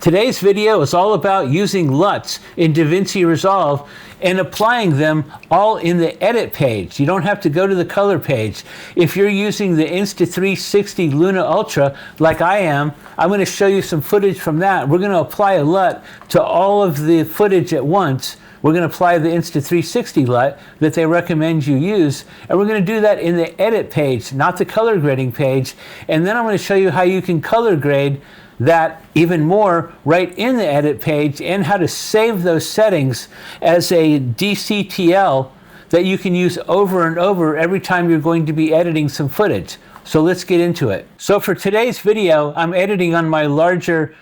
Today's video is all about using LUTs in DaVinci Resolve and applying them all in the edit page. You don't have to go to the color page. If you're using the Insta360 Luna Ultra like I am, I'm going to show you some footage from that. We're going to apply a LUT to all of the footage at once. We're going to apply the Insta360 LUT that they recommend you use, and we're going to do that in the edit page, not the color grading page. And then I'm going to show you how you can color grade that even more right in the edit page, and how to save those settings as a DCTL that you can use over and over every time you're going to be editing some footage. So let's get into it. So for today's video, I'm editing on my larger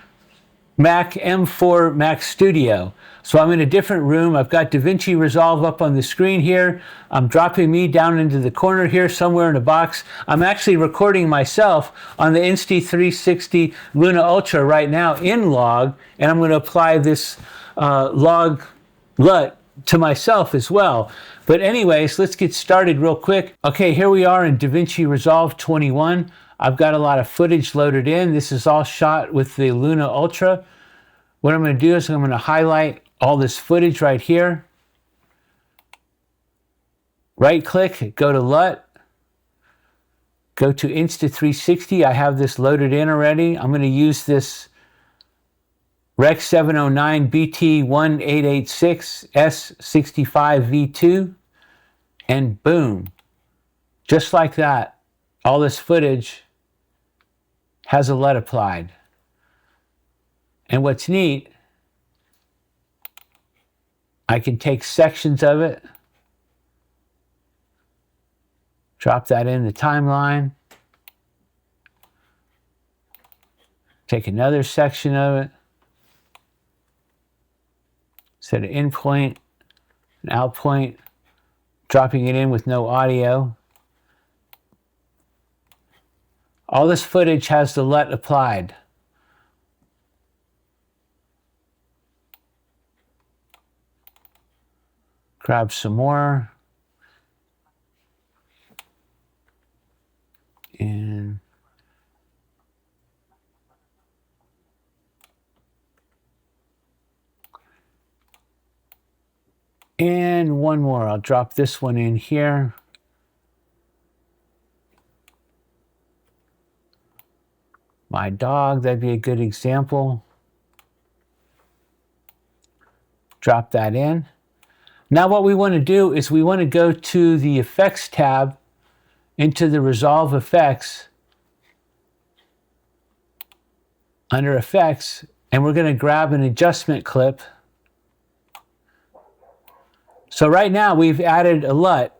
Mac M4 Mac Studio. So I'm in a different room. I've got DaVinci Resolve up on the screen here. I'm dropping me down into the corner here somewhere in a box. I'm actually recording myself on the Insta360 Luna Ultra right now in log, and I'm going to apply this log LUT to myself as well. But anyways, let's get started real quick. Okay, here we are in DaVinci Resolve 21. I've got a lot of footage loaded in. This is all shot with the Luna Ultra. What I'm going to do is I'm going to highlight all this footage right here. Right click, go to LUT, go to Insta360. I have this loaded in already. I'm going to use this Rec 709 BT1886 S65V2, and boom, just like that, all this footage has a LUT applied. And what's neat, I can take sections of it, drop that in the timeline, take another section of it, set an in point, an out point, dropping it in with no audio. All this footage has the LUT applied. Grab some more. And one more. I'll drop this one in here. My dog, that'd be a good example. Drop that in. Now what we want to do is we want to go to the Effects tab, into the Resolve Effects, under Effects, and we're going to grab an adjustment clip. So right now we've added a LUT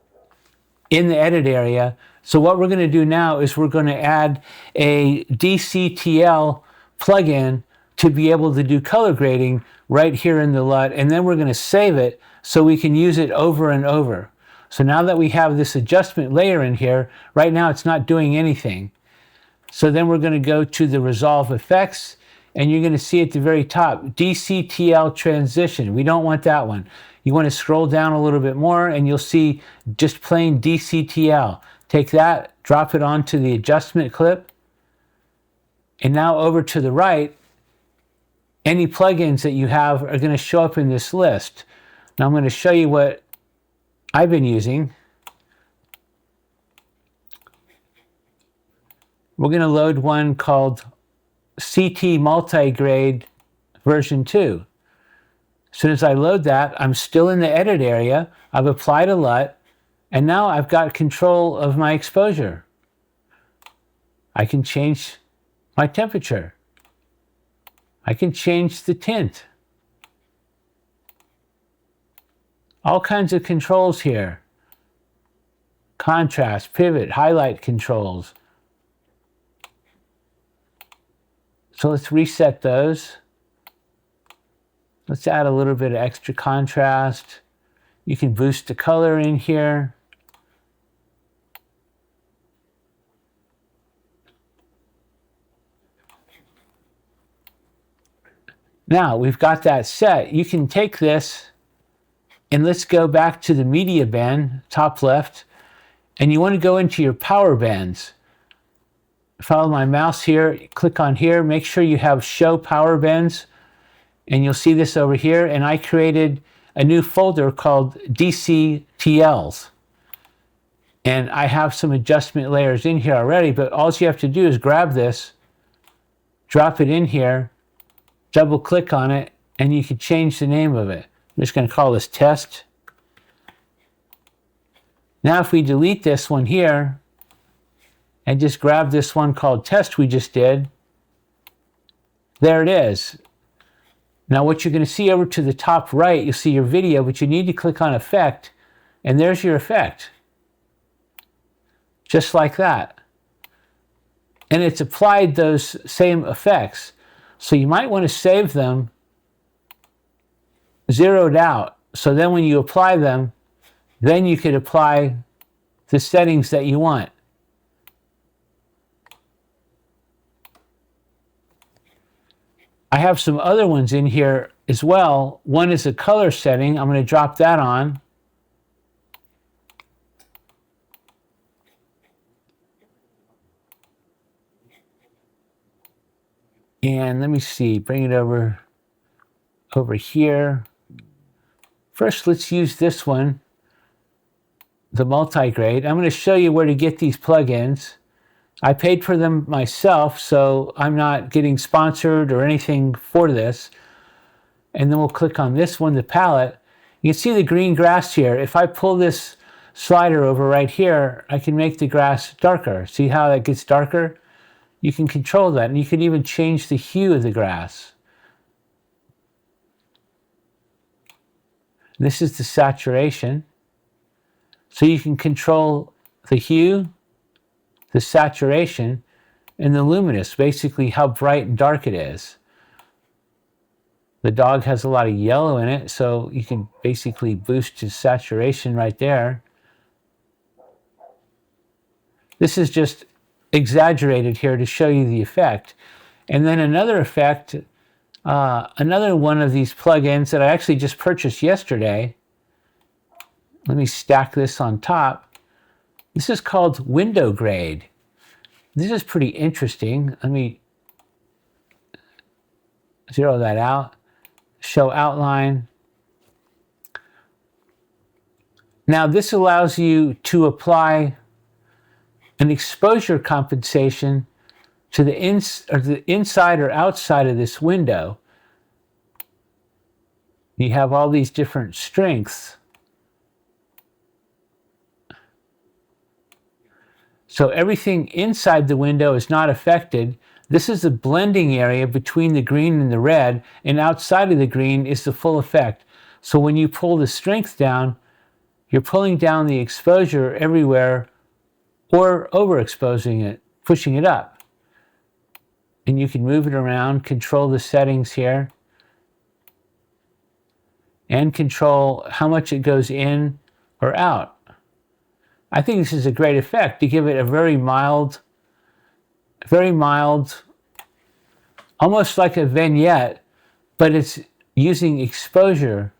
in the edit area. So what we're going to do now is we're going to add a DCTL plugin to be able to do color grading right here in the LUT, and then we're going to save it so we can use it over and over. So now that we have this adjustment layer in here, right now it's not doing anything. So then we're going to go to the Resolve Effects, and you're going to see at the very top, DCTL transition. We don't want that one. You want to scroll down a little bit more, and you'll see just plain DCTL. Take that, drop it onto the adjustment clip, and now over to the right, any plugins that you have are going to show up in this list. Now I'm going to show you what I've been using. We're going to load one called CT Multigrade version 2. As soon as I load that, I'm still in the edit area. I've applied a LUT, and now I've got control of my exposure. I can change my temperature. I can change the tint. All kinds of controls here. Contrast, pivot, highlight controls. So let's reset those. Let's add a little bit of extra contrast. You can boost the color in here. Now we've got that set. You can take this, and let's go back to the media band, top left, and you want to go into your power bands. Follow my mouse here, click on here, make sure you have show power bands And you'll see this over here. And I created a new folder called DCTLs. And I have some adjustment layers in here already, but all you have to do is grab this, drop it in here, double click on it, and you can change the name of it. I'm just going to call this test. Now if we delete this one here and just grab this one called test we just did, there it is. Now what you're going to see over to the top right, you'll see your video, but you need to click on effect, and there's your effect. Just like that. And it's applied those same effects. So you might want to save them zeroed out. So then when you apply them, then you could apply the settings that you want. I have some other ones in here as well. One is a color setting. I'm going to drop that on. And let me see, bring it over here. First, let's use this one, the multi-grade. I'm going to show you where to get these plugins. I paid for them myself, so I'm not getting sponsored or anything for this. And then we'll click on this one, the palette. You can see the green grass here. If I pull this slider over right here, I can make the grass darker. See how that gets darker? You can control that, and you can even change the hue of the grass. This is the saturation. So you can control the hue, the saturation, and the luminous, basically how bright and dark it is. The dog has a lot of yellow in it, so you can basically boost his saturation right there. This is just exaggerated here to show you the effect. And then another effect, another one of these plugins that I actually just purchased yesterday. Let me stack this on top. This is called Window Grade. This is pretty interesting. Let me zero that out. Show outline. Now this allows you to apply an exposure compensation to the inside or outside of this window. You have all these different strengths. So everything inside the window is not affected. This is the blending area between the green and the red, and outside of the green is the full effect. So when you pull the strength down, you're pulling down the exposure everywhere or overexposing it, pushing it up. And you can move it around, control the settings here, and control how much it goes in or out. I think this is a great effect to give it a very mild, almost like a vignette, but it's using exposure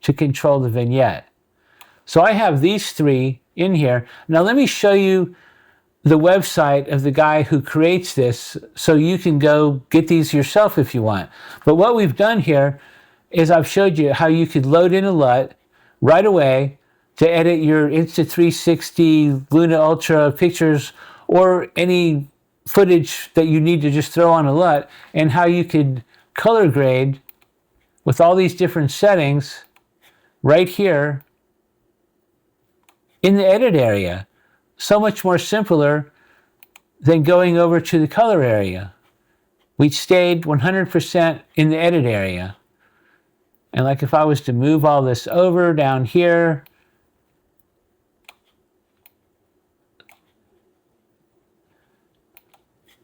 to control the vignette. So I have these three in here. Now let me show you the website of the guy who creates this so you can go get these yourself if you want. But what we've done here is I've showed you how you could load in a LUT right away to edit your Insta360 Luna Ultra pictures or any footage that you need to just throw on a LUT, and how you could color grade with all these different settings right here in the edit area. So much more simpler than going over to the color area. We stayed 100% in the edit area. And like if I was to move all this over down here,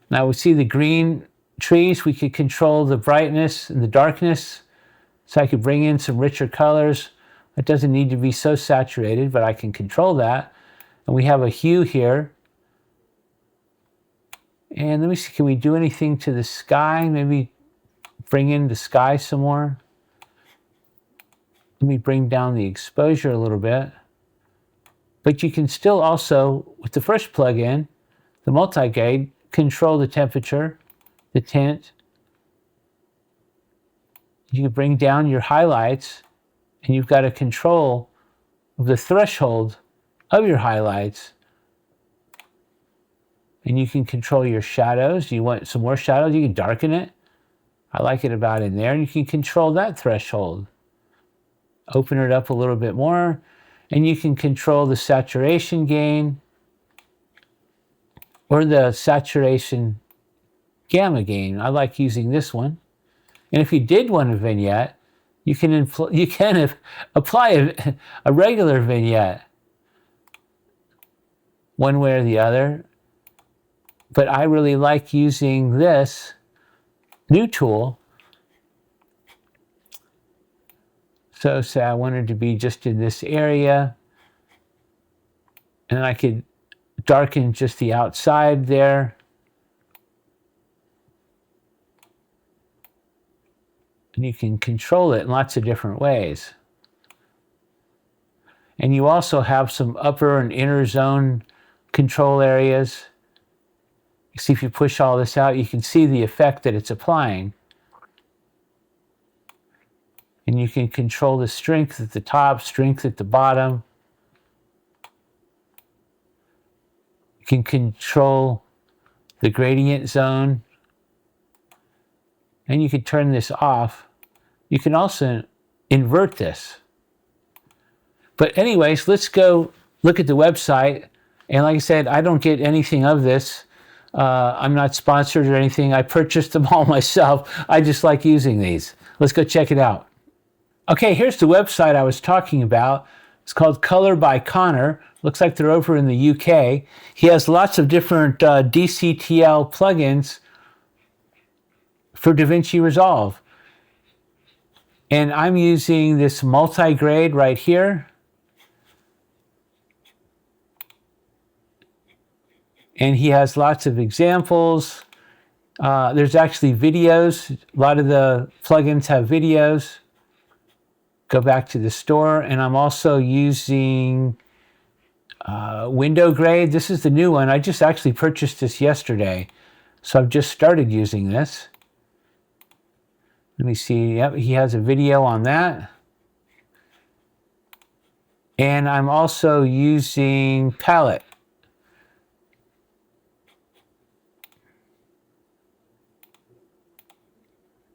now we see the green trees. We could control the brightness and the darkness. So I could bring in some richer colors. It doesn't need to be so saturated, but I can control that. And we have a hue here. And let me see, can we do anything to the sky? Maybe bring in the sky some more. Let me bring down the exposure a little bit. But you can still also, with the first plugin, the multi-grade, control the temperature, the tint. You can bring down your highlights, and you've got a control of the threshold of your highlights. And you can control your shadows. You want some more shadows, you can darken it. I like it about in there. And you can control that threshold. Open it up a little bit more. And you can control the saturation gain or the saturation gamma gain. I like using this one. And if you did want a vignette, you can apply a regular vignette one way or the other. But I really like using this new tool. So say I wanted to be just in this area, and I could darken just the outside there. And you can control it in lots of different ways. And you also have some upper and inner zone control areas. You see, if you push all this out, you can see the effect that it's applying. And you can control the strength at the top, strength at the bottom. You can control the gradient zone. And you can turn this off. You can also invert this. But anyways, let's go look at the website. And like I said, I don't get anything of this. I'm not sponsored or anything. I purchased them all myself. I just like using these. Let's go check it out. Okay, here's the website I was talking about. It's called Color by Connor. Looks like they're over in the UK. He has lots of different DCTL plugins for DaVinci Resolve. And I'm using this multi-grade right here. And he has lots of examples. There's actually videos. A lot of the plugins have videos. Go back to the store. And I'm also using window grade. This is the new one. I just actually purchased this yesterday. So I've just started using this. Let me see. Yep, he has a video on that. And I'm also using palette.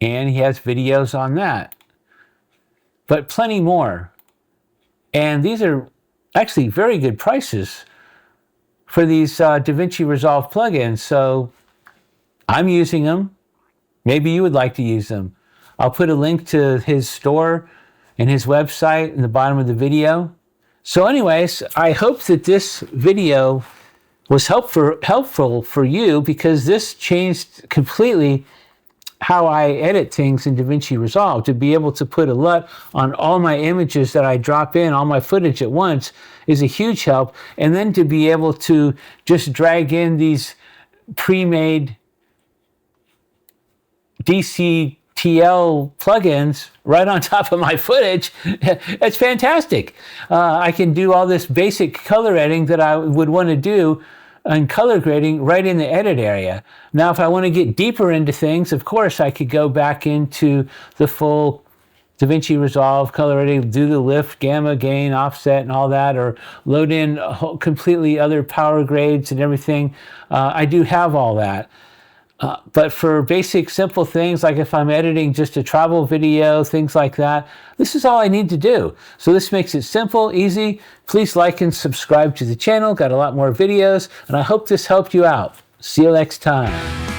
And he has videos on that. But plenty more. And these are actually very good prices for these DaVinci Resolve plugins. So I'm using them. Maybe you would like to use them. I'll put a link to his store and his website in the bottom of the video. So anyways, I hope that this video was helpful for you, because this changed completely how I edit things in DaVinci Resolve. To be able to put a LUT on all my images that I drop in, all my footage at once, is a huge help. And then to be able to just drag in these pre-made DCTL plugins right on top of my footage, it's fantastic. I can do all this basic color editing that I would want to do and color grading right in the edit area. Now, if I want to get deeper into things, of course, I could go back into the full DaVinci Resolve color editing, do the lift, gamma, gain, offset, and all that, or load in completely other power grades and everything. I do have all that. But for basic, simple things, like if I'm editing just a travel video, things like that, this is all I need to do. So this makes it simple, easy. Please like and subscribe to the channel. Got a lot more videos, and I hope this helped you out. See you next time.